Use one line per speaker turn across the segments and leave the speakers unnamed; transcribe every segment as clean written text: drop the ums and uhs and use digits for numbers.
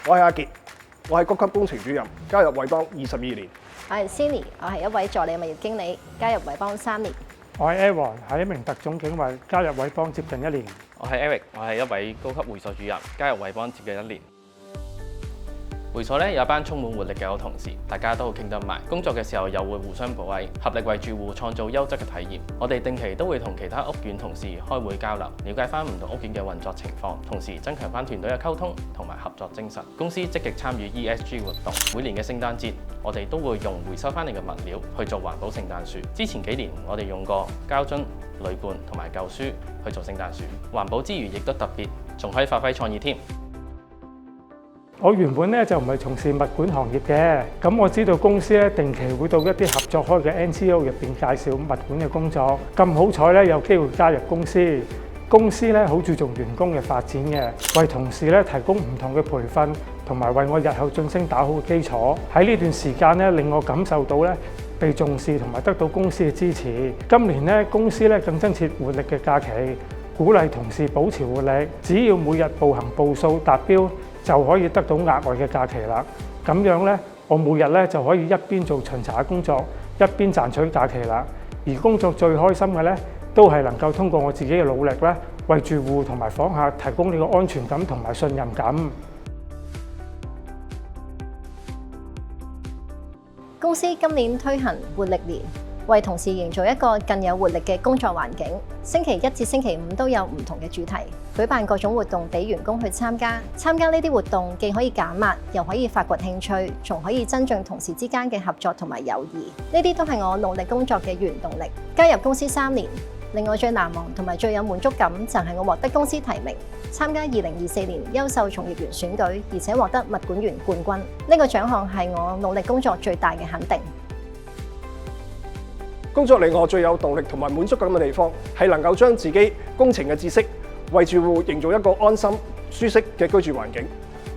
我係阿傑，我係高級工程主任，加入偉邦22年。
我係 Cindy，我係一位助理物業經理，加入偉邦3年。
我係 Aaron，係一名特種警衛，加入偉邦接近1年。
我係 Eric，我係一位高級會所主任，加入偉邦接近1年。會所咧有一班充滿活力嘅好同事，大家都好傾得埋，工作嘅時候又會互相補位，合力為住戶創造優質嘅體驗。我哋定期都會同其他屋苑同事開會交流，了解翻唔同屋苑嘅運作情況，同時增強翻團隊嘅溝通同埋合作精神。公司積極參與 ESG 活動，每年嘅聖誕節，我哋都會用回收翻嚟嘅物料去做環保聖誕樹。之前幾年我哋用過膠樽、鋁罐同埋舊書去做聖誕樹，環保之餘亦都特別，仲可以發揮創意添。
我原本咧就唔係從事物管行業嘅，咁我知道公司咧定期會到一啲合作開嘅 NGO 入邊介紹物管嘅工作。咁好彩咧有機會加入公司，公司咧好注重員工嘅發展嘅，為同事咧提供唔同嘅培訓，同埋為我日後晉升打好嘅基礎。喺呢段時間咧令我感受到咧被重視同埋得到公司嘅支持。今年咧公司咧更增設活力嘅假期，鼓勵同事保持活力，只要每日步行步數達標，就可以得到額外嘅假期啦。咁樣咧，我每日咧就可以一邊做巡查工作，一邊賺取假期啦。而工作最開心嘅咧，都係能夠通過我自己嘅努力咧，為住戶同埋訪客提供呢個安全感同埋信任感。
公司今年推行活力年，為同事營造一個更有活力嘅工作環境。星期一至星期五都有唔同嘅主題，舉辦各種活動俾員工去參加。參加呢啲活動既可以減壓，又可以發掘興趣，仲可以增進同事之間嘅合作同埋友誼。呢啲都係我努力工作嘅原動力。加入公司3年，令我最難忘同埋最有滿足感就係我獲得公司提名，參加2024年優秀從業員選舉，而且獲得物管員冠軍。呢個獎項係我努力工作最大嘅肯定。
工作令我最有動力同埋滿足感嘅地方，係能夠將自己工程嘅知識為住戶營造一個安心、舒適嘅居住環境。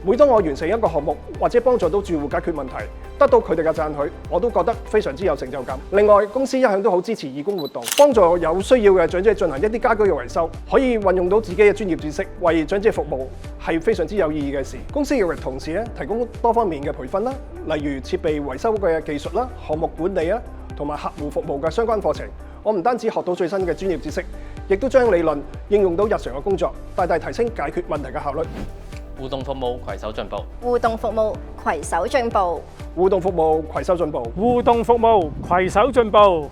每當我完成一個項目或者幫助到住戶解決問題，得到佢哋嘅讚許，我都覺得非常之有成就感。另外，公司一向都好支持義工活動，幫助有需要嘅長者進行一啲家居嘅維修，可以運用到自己嘅專業知識為長者服務，係非常之有意義嘅事。公司亦為同事提供多方面嘅培訓啦，例如設備維修嘅技術啦、項目管理啦，同埋客戶服務嘅相關課程。我唔單止學到最新嘅專業知識，亦都將理論應用到日常嘅工作，大大提升解決問題嘅效率。
互動服務，攜手進步。
互動服務，攜手進步。
互動服務，攜手進步。
互動服務，攜手進步。